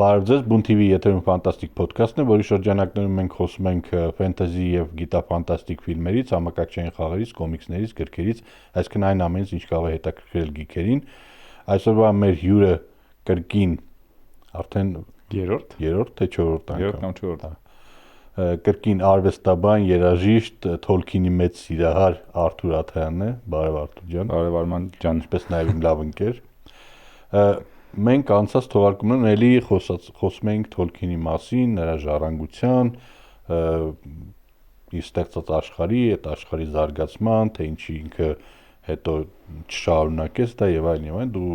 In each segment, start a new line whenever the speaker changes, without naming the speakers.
Բարև ձեզ, Բուն TV եթերում ֆանտաստիկ ոդքասթն է, որի շրջանակներում մենք խոսում ենք ֆենտեզի եւ գիտաֆանտաստիկ ֆիլմերից, համակարգչային խաղերից, կոմիքսներից, գրքերից, այսինքն այն ամենից, ինչ կարող է հետաքրքրել գիքերին։ Այսօրվա մեր հյուրը կրկին արդեն երրորդ թե չորրորդ անգամ։
Երրորդ կամ չորրորդ։
Կրկին արվեստաբան, երաժիշտ, Թոլքինի մեծ սիրահար Արթուր Աթայանն է։ Բարև Արթուր ջան։
Բարև Արման ջան,
ինչպես նաև իմ լավ ընկեր։ Մենք անցած թողարկումներում էլի խոսում ենք Թոլքինի մասին, նրա ժառանգության, իր ստեղծած աշխարհի, այդ աշխարհի զարգացման, թե ինչի ինքը հետո չշարունակեց դա եւ այլն, դու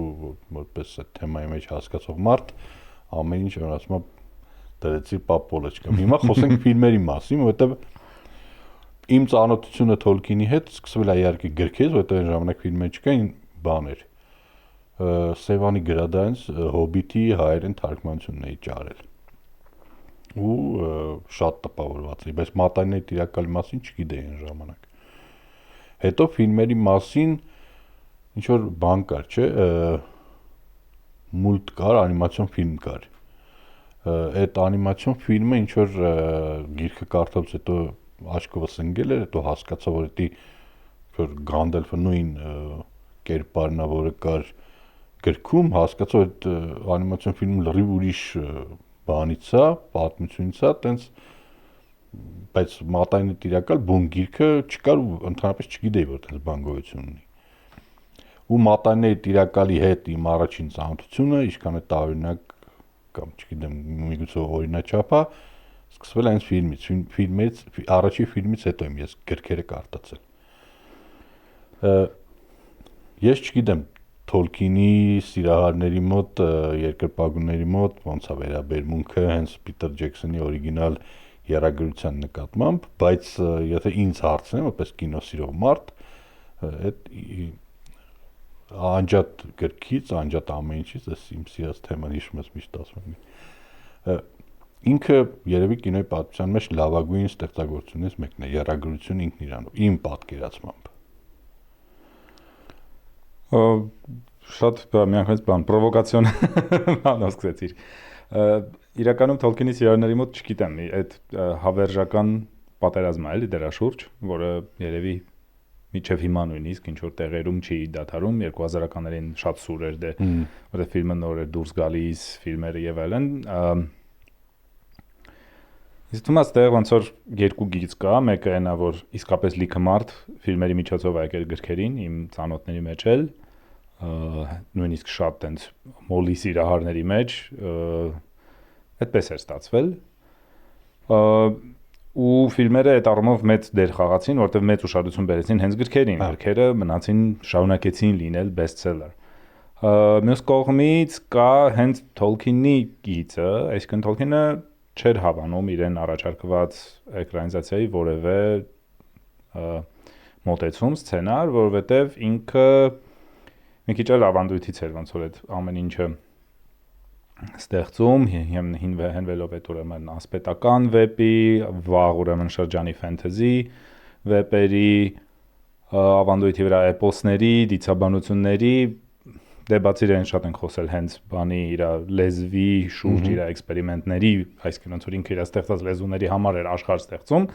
որպես այդ թեմայի մեջ հասկացող մարդ ամեն ինչ ասում եմ դրեցի պապոլոչկա։ Հիմա խոսենք ֆիլմերի մասին, որովհետեւ իմ ծանոթությունը Թոլքինի հետ սկսվել է իհարկե գրքից, որովհետեւ այն ժամանակ ֆիլմեր չկային, բաներ Սևանի գրադարանից Հոբիտի հայերեն թարգմանությունն էի ճարել։ Ու շատ տպավորված էի, բայց մատանիների տիրակալի մասին չգիտեի այն ժամանակ։ Հետո ֆիլմերի մասին ինչ որ բան կար, չէ՞, մուլտ կար, անիմացիոն ֆիլմ կար։ Այդ անիմացիոն ֆիլմը ինչ որ գիրքը կարդալուց հետո աչքովս ընկել էր, հետո հասկացա, որ դա որ Գանդալֆը նույն կերպարն է, որը կար գրքում, հասկացա, այդ անիմացիոն ֆիլմը լրիվ ուրիշ բանից է, պատմությունից է, տենց բայց մատանիների տիրակալ բուն գիրքը չկար ու ընդհանրապես չգիտեի, որ տենց բան գոյություն ունի։ Ու մատանիների տիրակալի հետ իմ առաջին ծանոթությունը, ինչքան է տարօրինակ կամ չգիտեմ, միգուցե օրինաչափ է, սկսվել այն ֆիլմից, առաջի ֆիլմից հետո եմ ես գրքերը կարդացել։ Ես չգիտեմ Թոլքինի սիրահարների մոտ, երկրպագուների մոտ ոնց է վերաբերմունքը հենց Պիտեր Ջեքսոնի օրիգինալ եռագրության նկատմամբ, բայց եթե ինձ հարցնեն, որպես կինո սիրող մարդ, այդ անջատ գրքից, անջատ ամեն ինչից, այս իմ սիրած թեման հիշում ես միշտ ասում եմ։ Ինքը երևի կինոյի պատմության մեջ լավագույն ստեղծագործություններից մեկն է, եռագրությունը ինքն իրանով, իմ պատկերացմամբ։
Շատ միանգամից պրովոկացիոն բան ասացիր։ Իրականում Թոլքինի սիրահարների մոտ չգիտեմ, այդ հավերժական պատերազմը էլի դրա շուրջ, որը երևի միջև հիմա նույնիսկ ինչ որ տեղերում չի դադարում 2000-ականներին շատ սուր էր դե, որը ֆիլմը նոր էր դուրս գալիս, ֆիլմերը եւ այլն։ Իսկ թվում է այդտեղ ոնց որ երկու գիծ կա, մեկը այնա որ իսկապես լիքը մարդ ֆիլմերի միջոցով եկել գրքերին, իմ ծանոթների մեջ էլ նույնիսկ շատ տենց մոլի սիրահարների մեջ այդպես էր ստացվել ու ֆիլմերը այդ առումով մեծ դեր խաղացին, որտեղ մեծ ուշադրություն բերեցին հենց գրքերին, գրքերը մնացին շարունակեցին լինել բեսթսելեր։ Մյուս կողմից կա հենց Թոլքինի գիծը, այսինքն Թոլքինը չէր հավանում իրեն առաջարկված էկրանիզացիայի որևէ մոտեցում, սցենար, որովհետև ինքը մի քիչ էլ ավանդույթից էր ոնց որ այդ ամեն ինչը ստեղծում, հենվելով այդ ուրեմն ասպետական վեպի, վաղ ուրեմն շրջանի ֆենթեզի վեպերի, ավանդույթի վրա էպոսների, դիցաբանությունների, դե բացի իրեն շատ ենք խոսել հենց բանի իր լեզվի շուրջ իր էքսպերիմենտների, այսինքն ոնց որ ինքը իր ստեղծած լեզուների համար էր աշխարհ ստեղծում,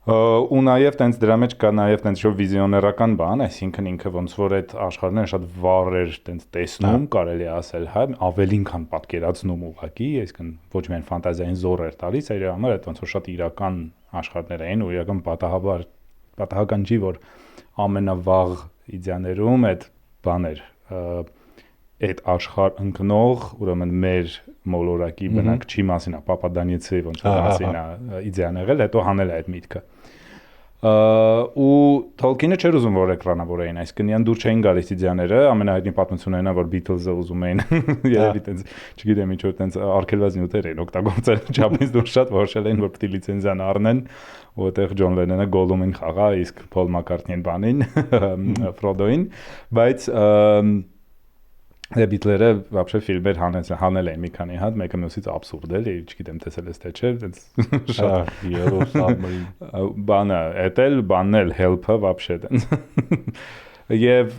ու նաև տենց դրա մեջ կա նաև տենց շո վիզիոներական բան, այսինքն ինքը ոնց որ այդ աշխարհները շատ վառ էր տենց տեսնում, կարելի է ասել, հա, ավելին քան պատկերացնում ուղղակի, այսինքն ոչ միայն ֆանտազիային զոր էր տալիս, այլ իր համար այդ ոնց որ շատ իրական աշխարհներ էին ու իրական պատահական չի, որ ամենավաղ իդեաներում այդ բաներ այդ աշխարհ ընկնող, ուրեմն մեր մոլորակի բնակչի մասին է, Պապադանիեցի ոնց որ մասին է իդեան եղել, հետո հանել է այդ միտքը։ Ու Թոլքինը չէր ուզում որ էկրանավորեին, այսինքն իրան դուր չէին գալիս իդեաները, ամենահայտնի պատմությունն այնա որ Beatles-ը ուզում էին երևի տենց, չգիտեմ ինչ որ տենց արգելված նյութեր էին օգտագործել, չափից դուրս շատ որոշել էին որ պետք է լիցենզիան առնեն, որտեղ Ջոն Լենոնը Գոլումին խաղա, իսկ Փոլ Մակքարթնին բանին, Ֆրոդոին, բայց Beatles-ը вообще ֆիլմեր հանել են մի քանի հատ, մեկը մյուսից աբսուրդ է, չգիտեմ տեսել ես թե չէ, տենց շատ
Yellow Submarine
բանը, էտել բաննել help-ը вообще տենց Եվ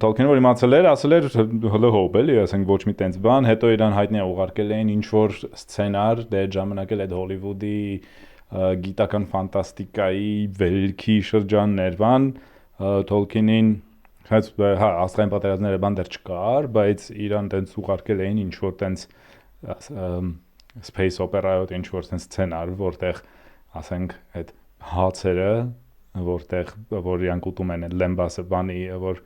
Tolkien-ը որ իմացել էր, ասել էր հլը հոբ էլի, ասենք ոչ մի տենց բան, հետո իրան հայտնի է ուղարկել էին ինչ որ սցենար, դե ժամանակ էլ այդ Հոլիվուդի գիտական ֆանտաստիկայի վերելքի շրջաններ բան, Tolkien-ին հա աստղային պատերազմները բան դեռ չկար, բայց իրան տենց ուղարկել էին ինչ որ տենց space opera-յոտ ինչ որ տենց սցենար, որտեղ ասենք այդ հացերը որ իրանք ուտում են լեմբասը բանի, որ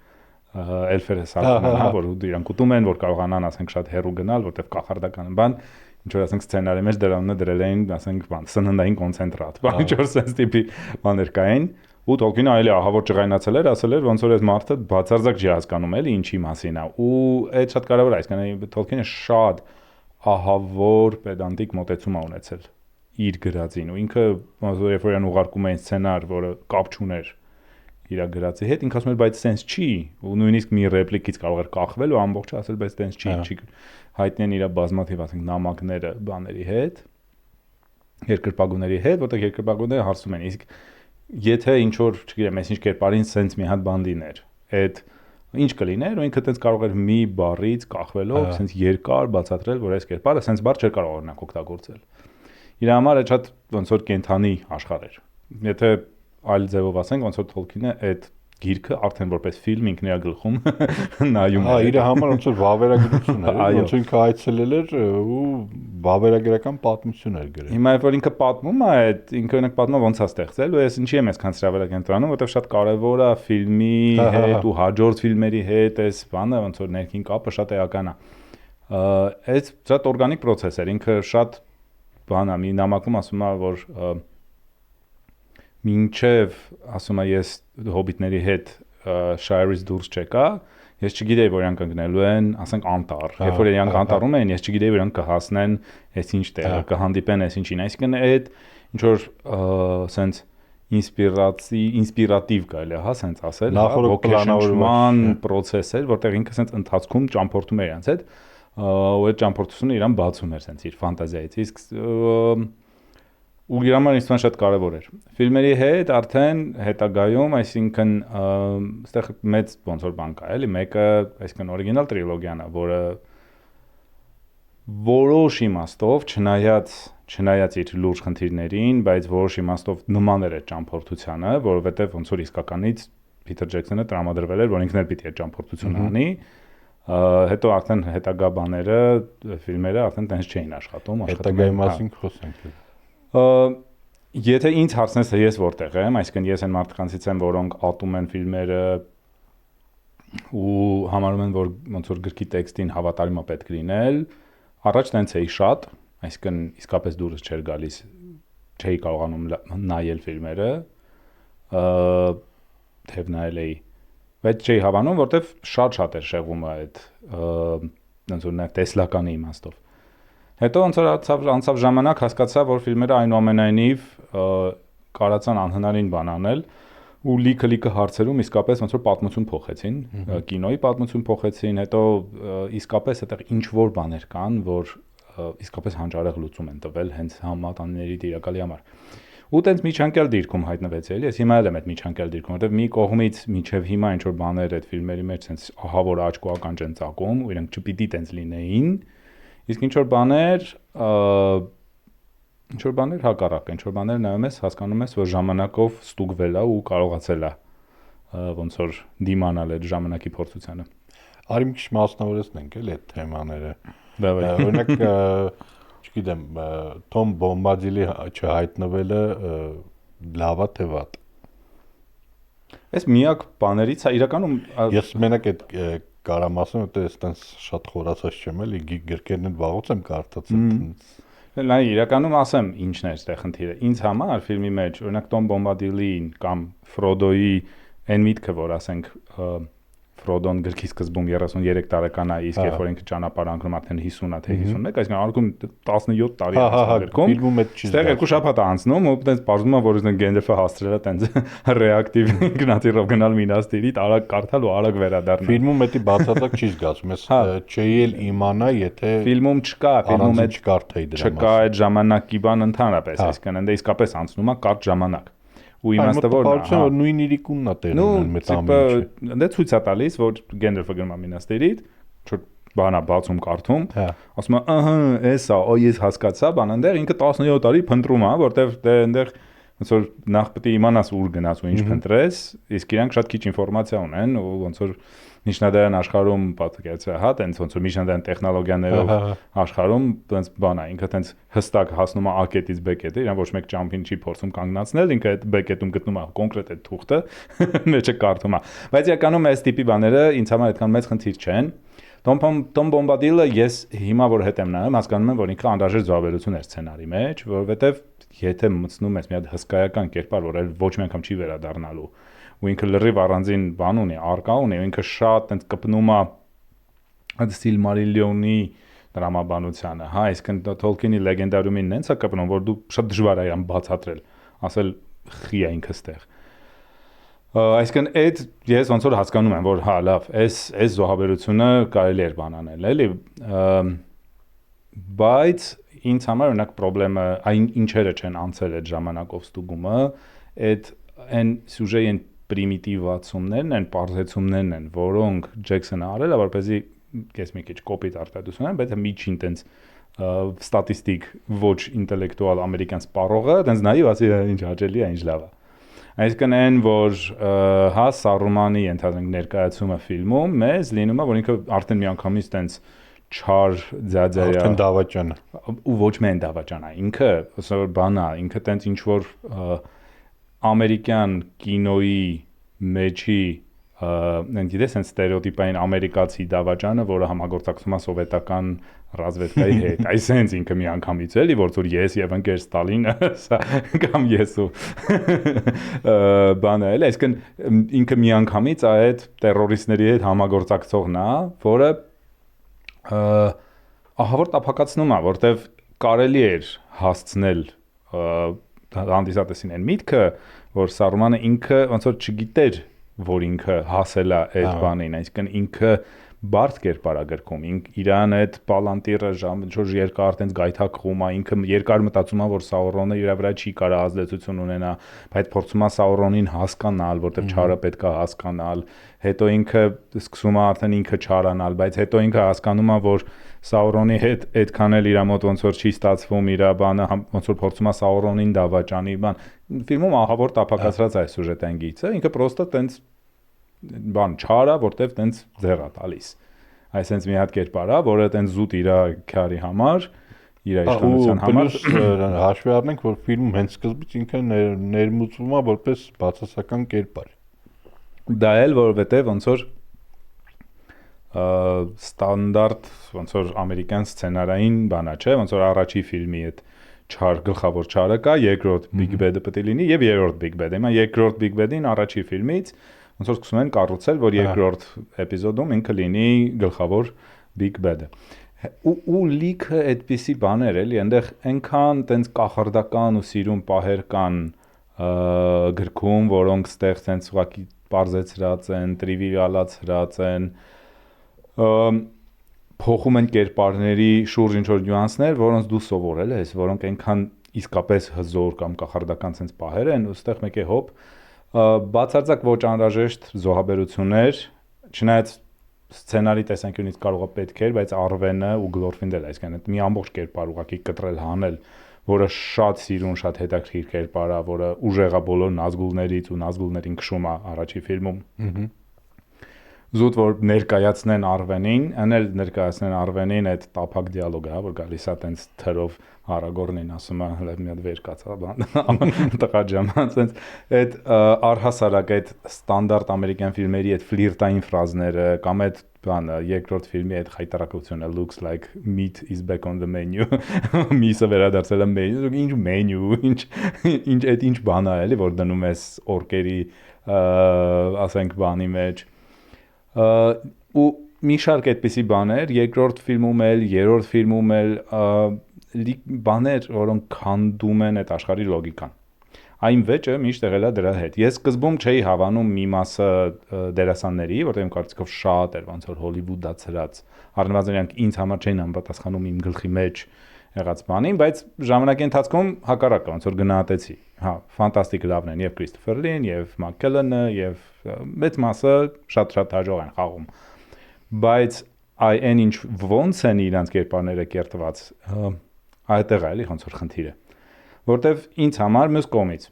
էլֆերը սարքում են, որ իրանք ուտում են, որ կարողանան, ասենք, շատ հեռու գնալ, որտեղ կախարդական բան, ինչ որ ասենք սցենարի մեջ դրանն դրել էին, ասենք, բան, սննդային կոնցենտրատ, բան, ինչ որ sense տիպի բաներ կային, ու Tolkien-ը այլի ահավոր ջղայնացել էր, ասել էր, ոնց որ այս մարդը բացարձակ չի հասկանում էլի ինչի մասին է, ու այդ շատ կարևոր է, այսինքն Tolkien-ը շատ ահավոր պեդանտիկ մոտեցում է ունեցել իր գրածին ու ինքը ոնց որ երբ որ իրան ուղարկում էին սցենար, որը կապ չուներ իր գրածի հետ, ինքը ասում էր բայց sense չի ու նույնիսկ մի ռեպլիկից կարող էր կախվել ու ամբողջը ասել բայց sense չի հայտնի են իր բազմաթիվ ասենք նամակները բաների հետ երկրպագուների հետ, որտեղ երկրպագուները հարցում են իսկ եթե ինչ որ, չգիտեմ, այսինչ կերպարին sense մի հատ բան լիներ, այդ ինչ կլիներ ու ինքը տենց կարող էր մի բառից կախվելով sense երկար բացատրել, որ այս կերպարը sense բառ չէր կարող օրինակ օգտագործել իր համար է շատ ոնց որ կենթանի աշխարհ էր։ Եթե այլ ձևով ասենք, ոնց որ Tolkien-ը այդ գիրքը արդեն որպես ֆիլմ ինքն իր գլխում նայում
է։ Իր համար ոնց որ վավերագրություն էր, ոնց որ ինքը այցելել էր ու վավերագրական պատմություն էր գրել։
Հիմա երբ որ ինքը պատմում է, այդ ինքը օրինակ պատմում է ոնց է ստեղծել, ու ես ինչի եմ այսքան սրա վրա կենտրոնում, որովհետև շատ կարևոր է ֆիլմի հետ ու հաջորդ ֆիլմերի հետ այս բանը, ոնց որ ներքին կապը շատ էական է։ Այս շատ օրգանիկ process էր, ինքը շատ բանա մի նամակում ասում է որ մինչև ասում է ես հոբիտների հետ Shire-ից դուրս չեկա ես չգիտեի որ իրանք ընկնելու են ասենք անտառ երբ որ իրանք անտառում էին ես չգիտեի որ իրանք կհասնեն այս ինչ տեղը կհանդիպեն այս ինչին այսինքն այդ ինչ որ sense ինսպիրատիվ կարելի է հա sense ասել ոգեշնչման process էր որտեղ ինքը sense ընթացքում ճամփորդում էր իրանց հետ ու այդ ճամփորդությունը իրան բացում էր sense իր ֆանտազիայից իսկ ու իր համար ինձ շատ կարևոր էր ֆիլմերի հետ արդեն հետագայում այսինքն այստեղ մեծ ոնց որ բան կա էլի մեկը այսինքն օրիգինալ տրիլոգիան է որը որոշ իմաստով չնայած իր լուրջ խնդիրներին բայց որոշ իմաստով նման էր այդ ճամփորդությանը որովհետև ոնց որ իսկականից Փիթեր Ջեքսոնը տրամադրվել էր որ ինքն էլ պիտի այդ ճամփորդությունը անի հետո արդեն հետագա բաները ֆիլմերը արդեն տենց չէին աշխատում
հետագայի մասին խոսենք
եթե ինձ հարցնես թե ես որտեղ եմ այսինքն ես այն մարդկանցից եմ որոնք ատում են ֆիլմերը ու համարում են որ ոնց որ գրքի տեքստին հավատարիմ է պետք լինել առաջ տենց էի շատ այսինքն իսկապես դուրս չէր գալիս չէի կարողանում նայել ֆիլմերը թեև նայել էի բայց չէի հավանում, որտեվ շատ էր շեղումը այդ ոնց որ նաև տեսլականի իմաստով։ Հետո ոնց որ անցավ ժամանակ հասկացա, որ ֆիլմերը այնուամենայնիվ կարացան անհնարին բան անել ու լիքը հարցերում իսկապես ոնց որ պատմություն փոխեցին, կինոյի պատմություն փոխեցին, հետո իսկապես այդտեղ ինչ որ բաներ կան, որ իսկապես հանճարեղ լուծում են տվել հենց համատանիների դիրակալի համար։ Ու տենց միջանկյալ դիրքում հայտնվեց էլի, ես հիմա էլ եմ այդ միջանկյալ դիրքում, որտեղ մի կողմից միջև հիմա ինչ որ բաներ այդ ֆիլմերի մեջ sense ահավոր աչք ու ականջ են ծակում, ու իրենք չպիտի տենց լինեին, իսկ ինչ որ բաներ հակառակ, ինչ որ բաներ նայում ես, հասկանում ես, որ ժամանակով ստուգվել է ու կարողացել է ոնց որ դիմանալ այդ ժամանակի փորձությանը։
Արի մի քիչ մասնավորեցնենք էլի այդ թեմաները։ Օրինակ չգիտեմ, Թոմ Բոմբադիլի չհայտնվելը լավ է թե վատ։
Այս միակ բաներից է իրականում
ես մենակ այդ կարամ ասեմ, որ ես տենց շատ խորացած չեմ էլի, գրքերն էլ վաղուց եմ կարդացել։
Լավ, իրականում ասեմ ինչն է այստեղ խնդիրը։ Ինձ համար ֆիլմի մեջ, օրինակ Թոմ Բոմբադիլին կամ Ֆրոդոյի այն միտքը, որ ասենք Ֆրոդոն գրքի սկզբում 33 տարեկան է, իսկ երբ որ ինքը ճանապարհ անկնում արդեն 50-ա թե 51, այսինքն անկում 17 տարի է գրքում։
Ֆիլմում այդ չի։
Այստեղ երկու շաբաթ է անցնում, ու այտենց բարձում է, որ ինքն Գենդալֆը հաստրել է այտենց ռեակտիվ ինքնաթիռով գնալ Մինաստիրից, արագ կարդալ ու արագ վերադառնալ։
Ֆիլմում էդի բացարձակ չի զգացում, ես չէի էլ իմանա, եթե
ֆիլմում չկա, ֆիլմում
այդ չկարդայի դրա
չկա այդ ժամանակի բան ընդհանրապես, այսինքն ընդ իսկապես անցնում է կարճ ժամանակ։ ու իմաստը որն է,
հա, որ նույն իրիկունն է տեղն ունեն մեծ ամենը։
Դե ցույց է տալիս, որ Գենդալֆը գրում է Մինաստիրիդ, չոր բանա բացում կարդում, ասում է, ահա, էսա, ես հասկացա, բան այնտեղ ինքը 17 տարի փնտրում է, որտեվ դե այնտեղ ոնց որ նախ պետք է իմանաս ուր գնաց ու ինչ փնտրես, իսկ իրանք շատ քիչ ինֆորմացիա ունեն ու ոնց որ միջնադարյան աշխարհում պատկերացրա, հա, տենց ոնց որ միջնադարյան տեխնոլոգիաներով աշխարհում տենց բան է, ինքը տենց հստակ հասնում է A-կետից B կետը, իրան ոչ մեկ ջամփին չի փորձում կանգնացնել, ինքը այդ B կետում գտնում է կոնկրետ այդ թուղթը, մեջը կարդում է։ Բայց իրականում այս տիպի բաները ինձ համար այդքան մեծ խնդիր չեն։ Tom Bombadil-ը ես հիմա որ հետ եմ նայում, հասկանում եմ, որ ինքը անհրաժեշտ զոհաբերություն էր սցենարի մեջ, որովհետև եթե մտցնում ես մի հատ հսկայական կերպար, որ այլ ոչ մի անգամ չի վերադառնալու, ու ինքը լրիվ առանձին բան ունի, արկա ունի, ու ինքը շատ այնց կպնում է այդ Silmarillion-ի դրամաբանությանը, հա, այսինքն Tolkien-ի լեգենդարիումին նենց է կպնում, որ դու շատ դժվար է իրան բացատրել, ասել խի է ինքը ստեղ։ Այսինքն այդ ես ոնց որ հասկանում եմ, որ հա լավ, այս զոհաբերությունը կարելի էր բան անել, էլի, բայց ինձ համար օրինակ խնդրեմը այն ինչերը չեն անցել այդ ժամանակով ստուգումը, այդ այն սյուժեի այն պրիմիտիվացումներն են, պարզեցումներն են, որոնք Ջեքսոնը արել է, որպեսզի ես մի քիչ կոպիտ արտադրություն եմ, բայց միջին տենց ստատիստիկ ոչ ինտելեկտուալ ամերիկյան սպառողը, տենց նայի, ասի ինչ հաճելի է, ինչ լավ է։ Այսինքն այն, որ հա Սարումանի ենթադրենք ներկայացումը ֆիլմում մեզ լինում է, որ ինքը արդեն միանգամից տենց չար ձյաձյա
արդեն դավաճան է։
Ու ոչ միայն դավաճան է, ինքը ասա որ բան է, ինքը տենց ինչ որ ամերիկյան կինոյի մեջի այն գիտես այն ստերեոտիպային ամերիկացի դավաճանը, որը համագործակցում է սովետական ռազմավարի հետ, այսինքն ինքը միանգամից էլի, որ ես եւ ընկեր Ստալինը, կամ ես ու բանը էլի, այսինքն ինքը միանգամից այդ terroristների հետ համագործակցողն է, որը ահա որ տափակացնում է, որտեվ կարելի էր հասցնել հանդիսատեսին այն միտքը, որ Սարումանը ինքը ոնց որ չգիտեր, որ ինքը հասել է այդ բանին, այսինքն ինքը բարդ կերպար է գրքում, իրան այդ պալանտիրը շոր երկար տենց գայթակղում է, ինքը երկար մտածում է, որ Սաուրոնը իր վրա չի կարող ազդեցություն ունենա, բայց փորձում է Սաուրոնին հասկանալ, որտեղ չարը պետք է հասկանալ, հետո ինքը սկսում է արդեն ինքը չարանալ, բայց հետո ինքը հասկանում է, որ Սաուրոնի հետ այդքան էլ իր մոտ ոնց որ չի ստացվում իր բանը, ոնց որ փորձում է Սաուրոնին դավաճանի, բան, ֆիլմում ահա որ տափակացրած է սյուժետային գիծը, ինքը պրոստը տենց բան չարա, որտեվ տենց ձեռ է տալիս։ Այսինքն մի հատ կերպար է, որը տենց զուտ իր քարի համար, իր իշխանության համար
հաշվի առնենք, որ ֆիլմում հենց սկզբից ինքը ներմուծվում է որպես բացասական կերպար։
Դա էլ որովհետև ոնց որ ստանդարտ ոնց որ ամերիկյան սցենարային բանա չէ, ոնց որ առաջի ֆիլմի այդ չար գլխավոր չարը կա, երկրորդ Big Bad-ը պետք է լինի եւ երրորդ Big Bad-ը։ Հիմա երկրորդ Big Bad-ին առաջի ֆիլմից ոնց որ սկսում են կառուցել, որ երկրորդ էպիզոդում ինքը լինի գլխավոր Big Bad-ը։ Ու լիքը այդպիսի բաներ էլի, այնտեղ այնքան տենց կախարդական ու սիրուն պահեր կան գրքում, որոնք ստեղ տենց ուղղակի պարզեցրած են, տրիվիալացրած են, փոխում են կերպարների շուրջ ինչ որ նյուանսներ, որոնց դու սովորել ես, որոնք այնքան իսկապես հզոր կամ կախարդական sense պահեր են, ու ստեղ մեկ է հոп բացարձակ ոչ անհրաժեշտ զոհաբերություններ, չնայած սցենարի տեսանկյունից կարող է պետք էր, բայց Արվենը ու Գլորֆինդել, այսինքն մի ամբողջ կերպար ուղղակի կտրել հանել, որը շատ սիրուն, շատ հետաքրքիր կերպար է, որը ուժեղա բոլոր Նազգուլներից ու Նազգուլներին քշում է առաջի ֆիլմում։ Զուտ որ ներկայացնեն Արվենին, անել ներկայացնեն Արվենին այդ տափակ դիալոգը, հա, որ գալիս է տենց թրով Արագորնին ասում է, հələ մի հատ վեր կացա, բան, տղա ջան, տենց այդ առհասարակ այդ ստանդարտ ամերիկյան ֆիլմերի այդ ֆլիրտային ֆրազները կամ այդ բանը երկրորդ ֆիլմի այդ խայտարակությունը looks like meat is back on the menu, միսը վերադարձել է մենյու, ինչ մենյու, ինչ այդ ինչ բան է, էլի որ դնում ես օրկերի, ասենք բանի մեջ ու մի շարք այդպիսի բաներ, երկրորդ ֆիլմում էլ, երրորդ ֆիլմում էլ բաներ, որոնք քանդում են այդ աշխարհի լոգիկան։ Այն վեճը միշտ եղել է դրա հետ։ Ես սկզբում չէի հավանում մի մասը դերասանների, որտեղ իմ կարծիքով շատ էր ոնց որ Հոլիվուդացրած, առնվազն իրանք ինձ համար չէին անպատասխանում իմ գլխի մեջ եղած բանին, բայց ժամանակի ընթացքում հակառակը ոնց որ գնահատեցի։ Հա, ֆանտաստիկ լավն են եւ Քրիստոֆեր Լին, եւ Մակքելենը, եւ մեծ մասը շատ հաջող են խաղում։ Բայց այն ինչ ոնց են իրանց կերպարները կերտված, այդտեղ է էլի ոնց որ խնդիրը։ Որտեվ ինձ համար մյուս կողմից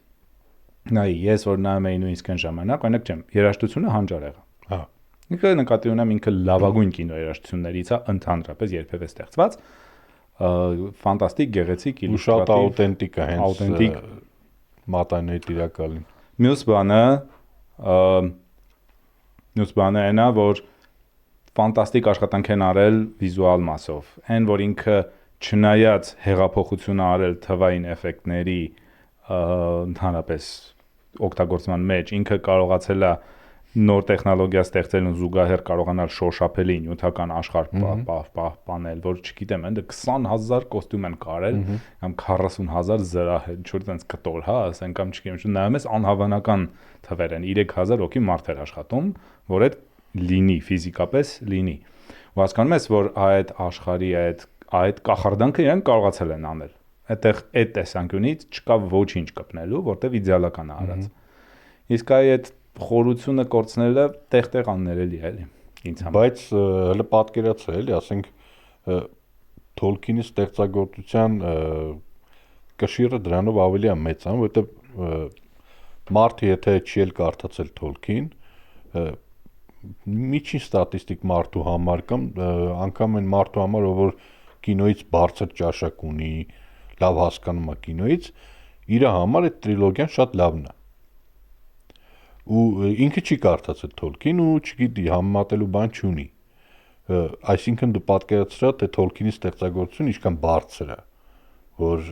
նայ ես որ նայում էի նույնիսկ այն ժամանակ, օրինակ չեմ, երաժշտությունը հանճար եղա։
Հա։
Ինքը նկատի ունեմ ինքը լավագույն կինո երաժշտություններից է ընդհանրապես երբևէ ստեղծված։ Ֆանտաստիկ, գեղեցիկ,
իլյուստրատիվ, շատ աուտենտիկ է, հենց
աուտենտիկ
մատանների տիրակալին։
Մյուս բանը այնա, որ ֆանտաստիկ աշխատանք են արել վիզուալ մասով։ Այն որ ինքը չնայած հեղափոխությունը արել թվային էֆեկտների ընդհանրապես օգտագործման մեջ, ինքը կարողացել է նոր տեխնոլոգիա ստեղծել ու զուգահեռ կարողանալ շոշափելի նյութական աշխարհ պահպանել, որ չգիտեմ, այնտեղ 20000 կոստյում են կարել, կամ 40000 զրահ, ինչ-որ տենց կտոր, հա, ասենք կամ չգիտեմ, նայում ես անհավանական թվեր են, 3000 հոգի մարդ էր աշխատում, որ այդ լինի ֆիզիկապես լինի։ Ու հասկանում ես, որ այդ աշխարհի այդ կախարդանքը իրենք կարողացել են անել։ Այդտեղ այդ տեսանկյունից չկա ոչինչ կպնելու, որտեվ իդեալական է արած։ Իսկ այդ խորությունը կորցնելը տեղ-տեղ աններելի է, էլի, ինձ համար։
Բայց հələ պատկերացա, էլի, ասենք Tolkien-ի ստեղծագործության կշիռը դրանով ավելի է մեծան, որովհետև մարդը եթե չի էլ կարդացել Tolkien, միջին ստատիստիկ մարդու համար կամ անգամ այն մարդու համար, որ կինոից բարձր ճաշակ ունի, լավ հասկանում է կինոից, իր համար այդ տրիլոգիան շատ լավն է։ Ու ինքը չի կարդացել Tolkien ու չգիտի համեմատելու բան չունի։ Այսինքն դու պատկերացրա, թե Tolkien-ի ստեղծագործությունը ինչքան բարձր է, որ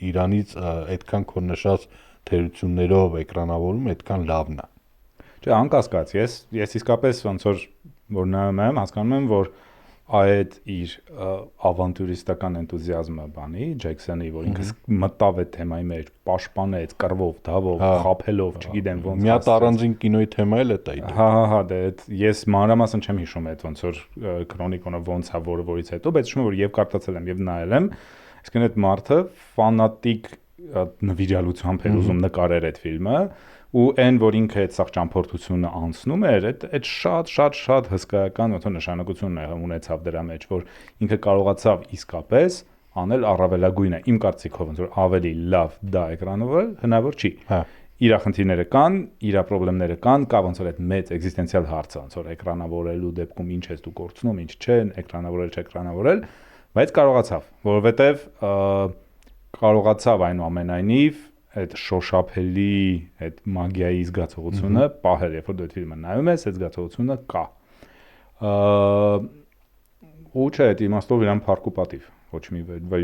Իրանից այդքան քո նշած թերություններով էկրանավորում այդքան լավն է։
Չէ, անկասկած, ես իսկապես ոնց որ նայում եմ, հասկանում եմ, որ այդ իր ավանտյուրիստական էնտուզիազմը բանի Ջեքսոնի, որ ինքը մտավ այդ թեմայի մեջ, պաշտպանեց կռվով, դավով, խաբելով, չգիտեմ ոնց։
Մի հատ առանձին կինոյի թեմա էլ է դա։
Հա, դե ես մանրամասն չեմ հիշում այդ ոնց որ քրոնիկոնը ոնց է, որից հետո, բայց հիշում եմ, որ եւ կարդացել եմ եւ նայել եմ, այսինքն այդ մարդը ֆանատիկ նվիրալությամբ էր ուզում նկարել այդ ֆիլմը, ու այն որ ինքը այդ սաղ ճամփորդությունը անցնում էր, այդ շատ հսկայական ոնց նշանակություն ունեցավ դրա մեջ, որ ինքը կարողացավ իսկապես անել առավելագույնը, իմ կարծիքով ոնց որ ավելի լավ դա էկրանավորել հնարավոր չի։
Հա։
Իր խնդիրները կան, իր խնդիրները կան, կա ոնց որ այդ մեծ էգզիստենցիալ հարցը, ոնց որ էկրանավորելու դեպքում ինչ ես դու կորցնում, ինչ չէ, էկրանավորել, չէկրանավորել, բայց կարողացավ, որովհետև կարողացավ այնուամենայնիվ այդ շոշափելի այդ մագիայի զգացողությունը պահել, երբ որ դու այդ ֆիլմը նայում ես, այդ զգացողությունը կա։ Ու չէ, այդ իմաստով իրան փառք ու պատիվ, ոչ մի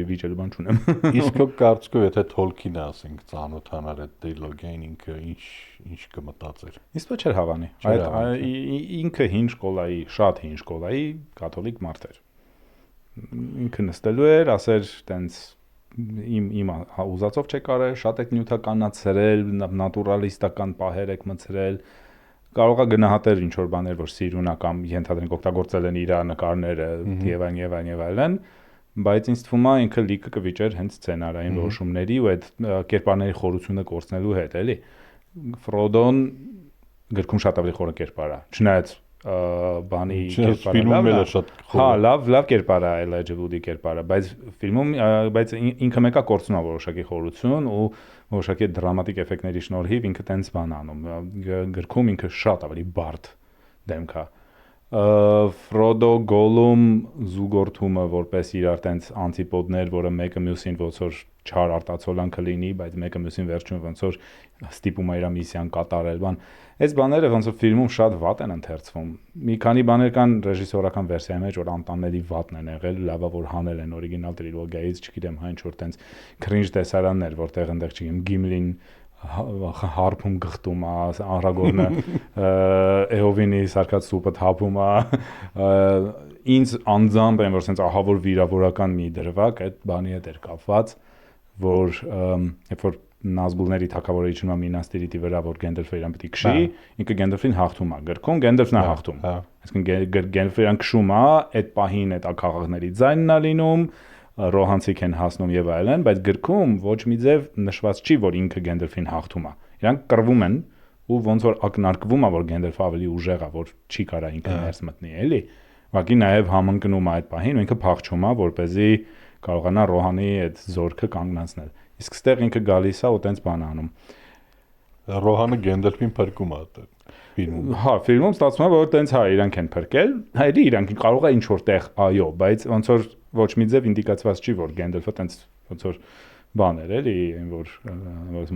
վիճելու բան չունեմ։
Իսկ քո կարծիքով եթե Tolkien-ը ասենք ծանոթանար այդ տրիլոգիային, ինքը ինչ կմտածեր։
Իսկ չէր հավանի։ Այդ ինքը հին շկոլայի, շատ հին շկոլայի կաթոլիկ մարդ էր։ Ինքը նստելու էր, ասեր, տենց իմ ուզածով չեք արել, շատ եք նյութականացրել, նատուրալիստական պահեր եք մցրել, կարող է գնահատել ինչ որ բաներ, որ սիրուն է կամ ենթադրենք օգտագործել են իր նկարները եւ այլն, բայց ինձ թվում է ինքը լիքը կվիճեր հենց սցենարային որոշումների ու այդ կերպարների խորությունը կորցնելու հետ, էլի։ Ֆրոդոն գրքում շատ ավելի խորը կերպար է, չնայած բանի կերպարը
շատ
հա լավ կերպար է Էլիջա Վուդի կերպարը, բայց ֆիլմում բայց ինքը մեկը կորցնում է որոշակի խորություն ու որոշակի դրամատիկ էֆեկտների շնորհիվ ինքը տենց բան անում, գրքում ինքը շատ ավելի բարդ դեմք է։ Ֆրոդո Գոլում զուգորդումը որպես իրար տենց անտիպոդներ, որը մեկը մյուսին ոնց որ չար արտացոլանքը լինի, բայց մեկը մյուսին վերջում ոնց որ ստիպում է իր միսիան կատարել, բան։ Այս բաները ոնց որ ֆիլմում շատ վատ են ընթերցվում։ Մի քանի բաներ կան ռեժիսորական վերսիայի մեջ, որ անտանելի վատն են եղել, լավա որ հանել են օրիգինալ տրիլոգիայից, չգիտեմ, հա ինչ որ տենց քրինջ տեսարաններ, որտեղ այնտեղ չգիտեմ Գիմլին հարփում գխտում է, Արագորնը Էովինի սարկած սուպը թափում է, ինձ անձամբ այն որ sense ահավոր վիրավորական մի դրվակ այդ բանի հետ էր կապված, որ երբ որ Նազգուլների թագավորը իջնում է Մինաս Թիրիթի վրա, որ Գենդալֆը իրան պետք է քշի, ինքը Գենդալֆին հաղթում է, գրքում Գենդալֆն է հաղթում։ Այսինքն Գենդալֆը իրան քշում է, այդ պահին այդ քաղաքների ձայնն է լինում, ռոհանցիկ են հասնում եւ այլն, բայց գրքում ոչ մի ձև նշված չի, որ ինքը Գենդալֆին հաղթում է։ Իրանք կռվում են ու ոնց որ ակնարկվում է, որ Գենդալֆը ավելի ուժեղ է, որ չի կարա ինքը ներս մտնի, էլի։ Ուղղակի նաեւ համընկնում է այդ պահին, ինքը փախչում է, որպեսզի կարողանա Ռոհանի այդ զորքը կանգնացնել։ Իսկ ստեղ ինքը գալիս է ու տենց բան անում։
Ռոհանը Գենդալֆին փրկում է ֆիլմում։
Հա, ֆիլմում ստացվում է, որ տենց հա իրանք են փրկել, հա էլի իրանք կարող է ինչ որտեղ այո, բայց ոնց որ ոչ մի ձև ինդիկացված չի, որ Գենդալֆը տենց ոնց որ բան էր էլի, որ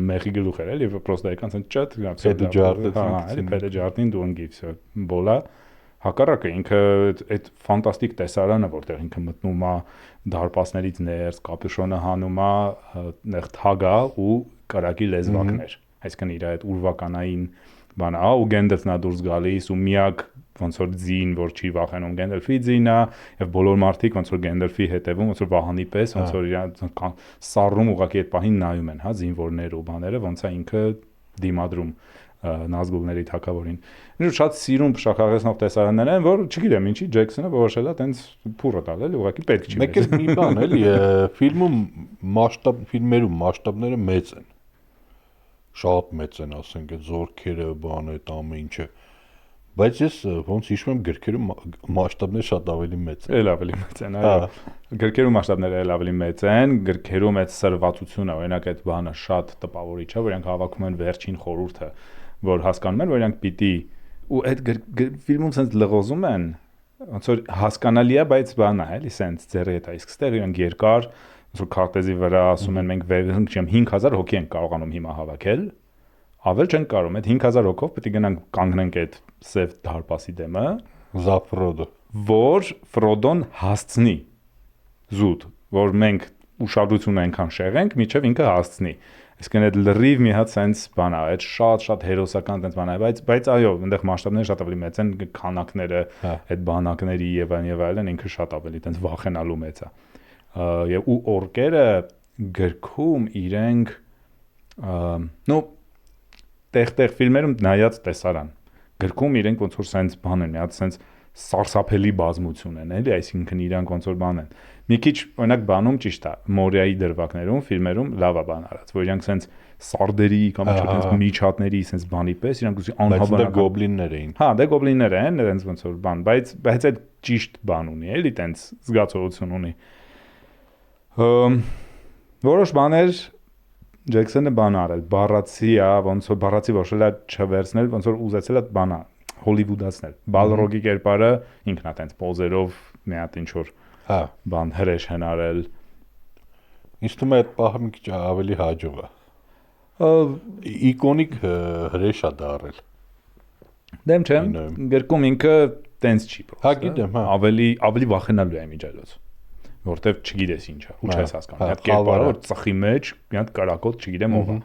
մեղի գլուխ էր էլի, պրոստը եկան տենց ճատ, էլի ջարդին դու ընկի, всё, բոլա։ Հակառակը ինքը այդ ֆանտաստիկ տեսարանը, որտեղ ինքը մտնում է դարպասներից ներս, կապյուշոնը հանում է, նեղ թագա ու կարակի լեզվակներ, այսինքն իր այդ ուրվականային բանը, ու Գենդալֆն է դուրս գալիս ու միակ ոնց որ ձին, որ չի վախենում Գենդալֆի ձինը, եւ բոլոր մարդիկ ոնց որ Գենդալֆի հետևում, ոնց որ վահանի պես, ոնց որ իրան սառում ուղակի այդ պահին նայում են, հա, զինվորները ու բաները, ոնց է ինքը դիմադրում Նազգուլների թագավորին։ Ինձ շատ սիրուն փշաքաղեցնող տեսարաններ են, որ չգիտեմ ինչի Ջեքսոնը որոշել է տենց փուրը տալ, էլի ուղղակի պետք չի։
Մեկ էլ մի բան էլի, ֆիլմերում մասշտաբները մեծ են։ Շատ մեծ են, ասենք, այդ զորքերը, բանը, այդ ամեն ինչը։ Բայց ես ոնց հիշում եմ գրքերում մասշտաբները շատ ավելի մեծ են։
Էլ ավելի մեծ են, այո։ Գրքերում մասշտաբները էլ ավելի մեծ են, գրքերում այդ սրվածությունը, օրինակ այդ բանը շատ տպավորիչ է, որ իրանք հավաքում են վերջին խորհուրդը, որ հասկանում են, որ իրանք պիտի ու այդ ֆիլմում sense լղոզում են, ոնց որ հասկանալի է, բայց բան է, էլի sense ձեռի հետ է, իսկ ստեղ իրանք երկար, ոնց որ քարտեզի վրա ասում են մենք 5000 հոգի ենք կարողանում հիմա հավաքել, ավել չեն կարող, այդ 5000 հոգով պետք է գնանք կանգնենք այդ սև դարպասի դեմը,
Զաֆրոդը,
որ Ֆրոդոն հասցնի զուտ, որ մենք ուշադրություն այնքան շեղենք, միջև ինքը հասցնի։ Իսկ այդ լրիվ մի հատ sense բան է, այդ շատ հերոսական տենց բան է, բայց այո, այնտեղ մասշտաբները շատ ավելի մեծ են, քանակները, այդ բանակների եւ այլն ինքը շատ ավելի տենց վախենալու մեծ է։ Եվ ու օրկերը գրքում իրենք նո տեղ ֆիլմերում նայած տեսարան գրքում իրենք ոնց որ sense բան են, մի հատ sense սարսափելի բազմություն են, էլի, այսինքն իրանք ոնց որ բան են։ Մի քիչ օրինակ բանում ճիշտ է, Մորիայի դրվագներում, ֆիլմերում լավ է բան արած, որ իրանք sense սարդերի կամ ինչ-որ sense միջատների sense բանի պես, իրանք անհավանական
գոբլիններ էին։
Հա, դե գոբլիններ են, այնց ոնց որ բան, բայց այդ ճիշտ բան ունի, էլի, տենց զգացողություն ունի։ Որոշ բաներ Ջեքսոնը բան արել, բառացի է, ոնց որ բառացի որոշել է չվերցնել, ոնց որ ուզեցել է բանա հոլիվուդացնել։ Բալրոգի կերպարը ինքն է տենց պոզերով մի հատ ինչ որ
Հա,
բան հրեշ հնարել։
ինձ թվում է այդ պահը մի քիչ ավելի հաջող է։ Իկոնիկ հրեշ է դարել։
Դեմ չեմ, գրքում ինքը տենց չի պրոստը։
Հա, գիտեմ, հա։
Ավելի վախենալու է միջելոց, որտեվ չգիտես ինչ է, ու չես հասկանում։ Այդ կերպարը որ ծխի մեջ, մի հատ կարակոտ չգիտեմ ով է։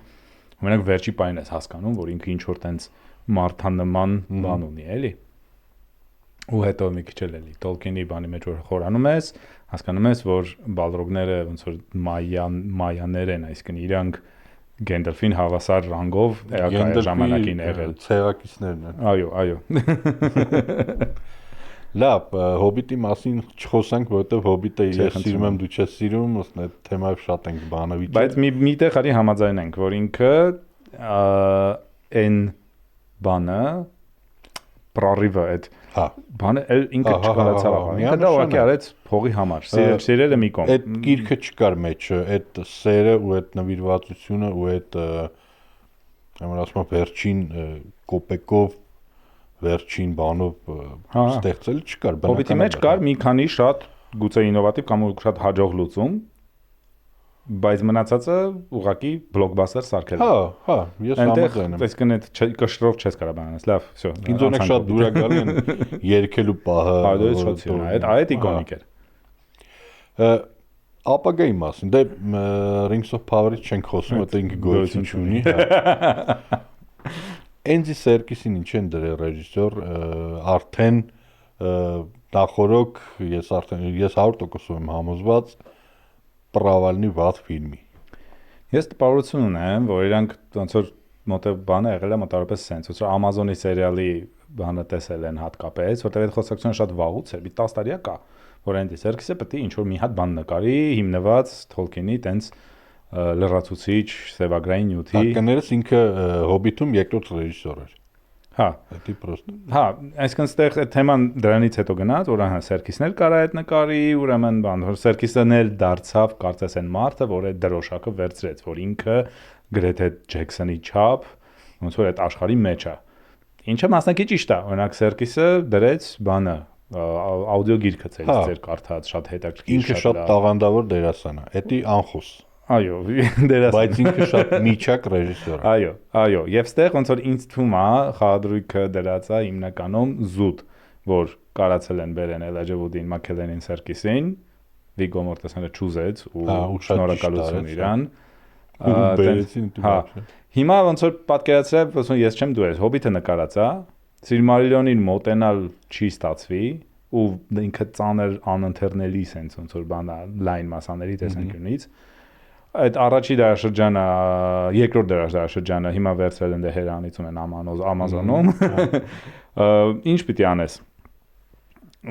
Օրինակ վերջի պայն ես հասկանում, որ ինքը ինչ որ տենց մարդանման բան ունի, էլի։ Ու հետո մի քիչ էլի Տոլկինի բանի մեջ որ խորանում ես, հասկանում ես, որ Բալրոգները ոնց որ մայաներ են, այսինքն իրանք Գենդալֆին հավասար ռանգով էական ժամանակին եղել։
Ցեղակիցներն են։
Այո։
Լավ, Հոբիտի մասին չխոսանք, որովհետև Հոբիտը ես սիրում եմ, դու չես սիրում, ըստ այդ թեմայով շատ ենք բանավիճ։
Բայց միտեղ արի համաձայնենք, որ ինքը այն բանը պրարիվը այդ բանը ինքը չկարացավ աղա։ Ինքը դա ուղղակի արեց փողի համար։ Սիրելը մի կողմ։
Այդ գիրքը չկար մեջը, այդ սերը ու այդ նվիրվածությունը ու այդ ամեն ասում վերջին կոպեկով վերջին բանով ստեղծել չկար։
Հոբիտի մեջ կար մի քանի շատ գուցե ինովատիվ կամ շատ հաջող լուծում, բայց մնացածը ուղղակի բլոկբաստեր սարքել։
Հա, ես համաձայն եմ։
Այսինքն այդ կշռով չես կարա բանանես, լավ, всё։
Ինձ օրինակ շատ դուր է գալի են երկելու պահը։
Այո, շատ սիրուն է, այդ իկոնիկ էր։
Ապագայի մասին, դե Rings of Power-ից չենք խոսում, դա ինքը գոյություն չունի։ Էնձի Սերկիսին ինչ են դրել ռեժիսոր, արդեն նախորոք ես 100% եմ համոզված պրավալնի վատ ֆիլմի։
Ես տպավորություն ունեմ, որ իրանք ոնց որ մոտը բանը եղել է մոտավորապես sense, ոնց որ Amazon-ի սերիալի բանը տեսել են հատկապես, որտեղ այդ խոսակցությունը շատ վաղուց էր, մի 10 տարի կա, որ Andy Serkis-ը պետք է ինչ-որ մի հատ բան նկարի հիմնված Tolkien-ի տենց լրացուցիչ սևագրային նյութի։
Կներես ինքը Հոբիթում երկրորդ ռեժիսոր էր։
Հա,
դա պրոստը։
հա, այսինքն այդտեղ այդ թեման դրանից հետո գնաց, որ ահա Serkis-ն էլ կարա այդ նկարի, ուրեմն բան, որ Serkis-ն էլ դարձավ կարծես այն մարդը, որ այդ դրոշակը վերցրեց, որ ինքը գրեթե Jackson-ի չափ ոնց որ այդ աշխարհի մեջ է։ Ինչը մասնակի ճիշտ է, օրինակ Serkis-ը դրեց բանը աուդիո գիրքը ձեր կարդաց շատ հետաքրքիր։
Ինքը շատ տաղանդավոր դերասան է, դա անխոս։
Այո, դերասան։
Բայց ինքը շատ միջակ ռեժիսոր է։
Այո, եւ ստեղ ոնց որ ինձ թվում է խաղադրույքը դրած է հիմնականում զուտ, որ կարացել են բերեն Elijah Wood-ին, Mackellan-ին, Serkis-ին, Viggo Mortensen-ը ճուզեց ու շնորհակալություն իրան։ Հա։ Հիմա ոնց որ պատկերացրել, ոնց որ ես չեմ դու ես, Hobbit-ը նկարած է, Silmarillion-ին մոտենալ չի ստացվի ու ինքը ծանր անընթեռնելի sense ոնց որ բանա լայն մասաների տեսանկյունից։ Այդ առաջի դարաշրջանը, երկրորդ դարաշրջանը հիմա վերցրել են հերանից ունեն Amazon-ում։ Ինչ պիտի անես։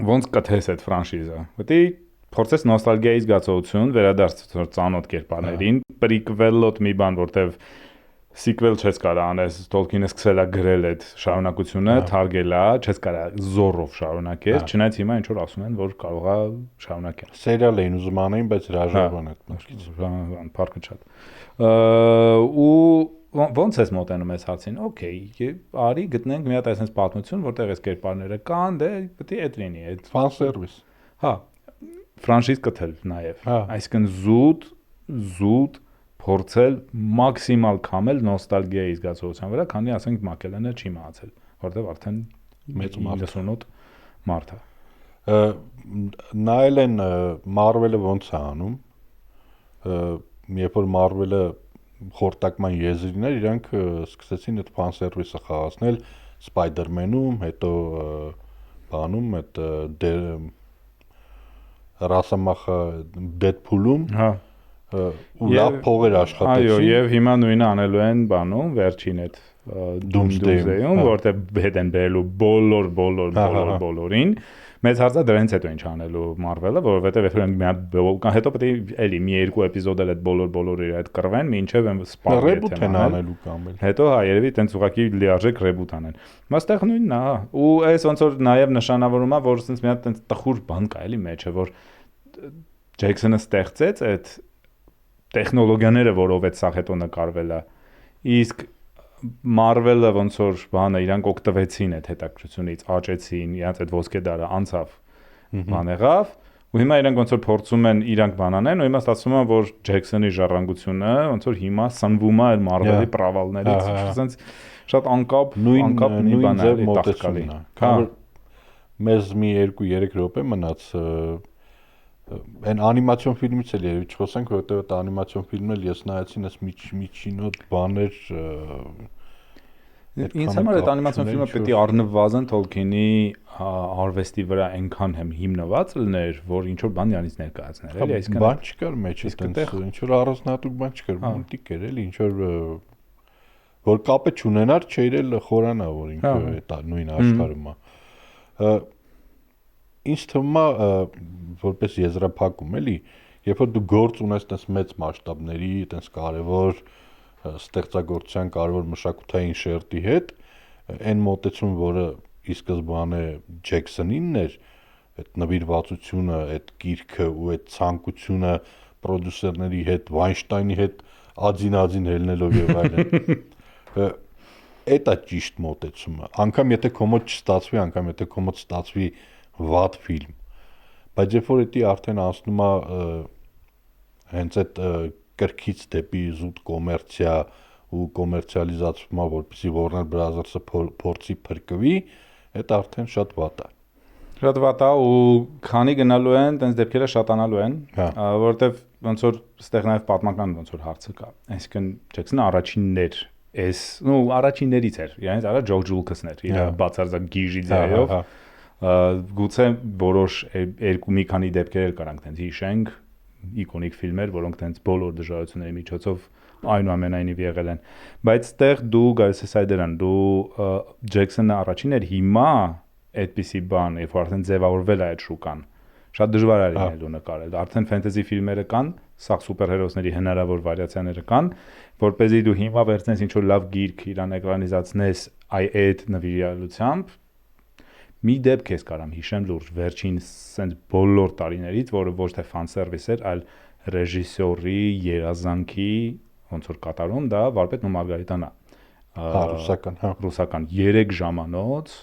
Ոնց կթես այդ ֆրանշիզը։ Պետք է փորձես նոստալգիայի զգացողություն վերադարձնել ծանոթ կերպարներին, prequel-ոտ մի բան, որտեվ sequel չես կարա անես, Tolkien-ը սկսել է գրել այդ շարունակությունը, թարգել է, չես կարա զորով շարունակել, չնայած հիմա ինչ որ ասում են, որ կարող է շարունակել։
Սերիալ էին ուզում անեն, բայց հրաժարվում են այդ մտքից։
Փառքը շատ։ Ու ոնց ես մոտենում ես հարցին։ Okay, արի գտնենք մի հատ այսպես պատմություն, որտեղ այս կերպարները կան, դե պետք է այդ լինի, այդ
ֆան սերվիս։
Հա, ֆրանշիզ կթել նաև։ Այսինքն զուտ փորձել մաքսիմալ քամել նոստալգիայի զգացողության վրա, քանի ասենք Mackellan-ը չի մահացել, որտեղ արդեն
մեծ
98 մարդ է։
Նայել են Marvel-ը ոնց է անում։ Երբ որ Marvel-ը խորտակման եզրին էր, իրանք սկսեցին այդ ֆան սերվիսը խաղացնել Spider-Man-ում, հետո բանում այդ Ռասամախը Deadpool-ում։ Հա։ Ու լավ փողեր աշխատեցին։
Այո, եւ հիմա նույնը անելու են բանում, վերջին այդ Doomsday-ում, որտեղ հետ են բերելու բոլորին։ Մեծ հարցը դրանից հետո ինչ անելու Marvel-ը, որովհետեւ երբ են մի հատ հետո պետք է էլի մի երկու էպիզոդ էլ այդ բոլորը իր հետ կռվեն, մինչեւ
սպառի թեման անելու կամ էլ։
Հետո հա, երևի տենց ուղակի լիարժեք ռեբուտ անեն։ Մաստեղ նույնն է, հա։ Ու այս ոնց որ նաեւ նշանավորում է, որ ասենց մի հատ տենց տխուր բան կա էլի մեջը, որ Jackson-ը ստեղծեց այդ տեխնոլոգիաները, որով այդ սա հետո նկարվել է։ Իսկ Marvel-ը ոնց որ բանը իրանք օգտվեցին այդ հետաքրությունից, աճեցին, իրանք այդ ոսկե դարը անցավ, բան եղավ, ու հիմա իրանք ոնց որ փորձում են իրանք բանանեն, ու հիմա ստացվում է, որ Jackson-ի ժառանգությունը ոնց որ հիմա սնվում է այդ Marvel-ի պրավալներից, ասենց շատ անկապ մի բան է, տաղտկալի։
Հա։ Մեզ մի 2-3 րոպե մնաց այն անիմացիոն ֆիլմից էլ երևի չխոսենք, որովհետև այդ անիմացիոն ֆիլմն էլ ես նայեցին, այս միջինոտ բաներ
ինձ համար այդ անիմացիոն ֆիլմը պետք է առնվազն Tolkien-ի արվեստի վրա այնքան հիմնված լիներ, որ ինչ որ բան նրանից ներկայացներ, էլի, այսինքն
բան չկար մեջը, ինչ որ առանձնահատուկ բան չկար, մուլտիկ էր, էլի, ինչ որ կապը չունենար, չէր էլ խորանա, որ ինքը այդ նույն աշխարհում է։ Ինչ թվում է, որպես եզրափակում էլի, երբ որ դու գործ ունես տես մեծ մասշտաբների, տես կարևոր ստեղծագործության, կարևոր մշակութային շերտի հետ, այն մոտեցում, որը ի սկզբանե Jackson-ինն էր, այդ նվիրվածությունը, այդ գիրքը ու այդ ցանկությունը պրոդյուսերների հետ, Weinstein-ի հետ ածին հելնելով եւ այլն։ Էդ է ճիշտ մոտեցումը։ Անկամ եթե քո մոտ չստացվի, անկամ եթե քո մոտ ստացվի վատ ֆիլմ, բայց երբ որ դա արդեն անցնում է հենց այդ կրքից դեպի զուտ կոմերցիա ու կոմերցիալիզացումը, որպեսզի Warner Brothers-ը փորձի փրկվի, դա արդեն շատ վատ է։
Շատ վատ է ու քանի գնալու են, տենց դեպքերը շատանալու են, որովհետև ոնց որ ստեղ նաև պատմական ոնց որ հարցը կա։ Այսինքն Jackson-ը առաջիններ առաջիններից էր, իրանից արա George Lucas-ն էր, իր բացարձակ գիժի ձայով։ Գուցե որոշ մի քանի դեպքեր կարանք տենց հիշենք, իկոնիկ ֆիլմեր, որոնք տենց բոլոր դժվարությունների միջոցով այնուամենայնիվ եղել են, բայց ստեղ դու գալիս ես այդերան, դու Jackson-ը առաջին էր, հիմա այդպիսի բան, երբ արդեն ձևավորվել է այդ շուկան, շատ դժվար է լինելու նկարել։ Արդեն ֆենտեզի ֆիլմերը կան, սաղ սուպերհերոսների հնարավոր վարիացիաները կան, որպեսզի դու հիմա վերցնես ինչ որ լավ գիրք իրան էկրանիզացնես այդ նվիրալությամբ։ Մի դեպք ես կարամ հիշեմ լուրջ վերջին սենց բոլոր տարիներից, որը ոչ թե ֆան սերվիս էր, այլ ռեժիսորի երազանքի ոնց որ կատարում դա Վարպետն ու Մարգարիտան է։ Ռուսական 3 ժամանոց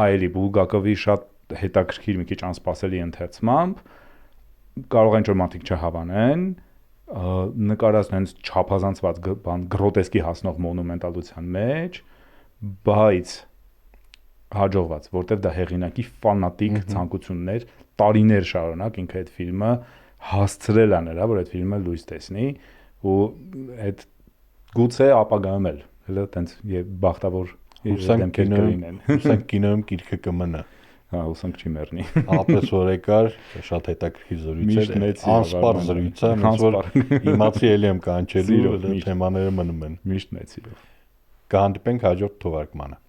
այլի Բուլգակովի շատ հետաքրքիր մի քիչ անսպասելի ընթերցմամբ կարող են ոմանտիկ չհավանեն նկարած հենց չափազանցված բան գրոտեսկի հասնող մոնումենտալության մեջ, բայց հաջողված, որտեվ դա հեղինակի ֆանատիկ ցանկություններ տարիներ շարունակ ինքը այդ ֆիլմը հասցրել է նրա, որ այդ ֆիլմը լույս տեսնի ու այդ գուցե ապագայում էլ հələ տենց բախտավոր դեմքեր կլինեն։
Ուսանք կինոյում գիրքը կմնա։
Հա, ուսանք չի մեռնի։
Ապես որ եկար, շատ հետաքրքիր զրույց էր։ Անսպար զրույց է, ոնց որ իմացի էլի եմ կանչելու, թեմաները մնում են։
Միշտ մեծի։
Կհանդիպենք հաջորդ թողարկմանը։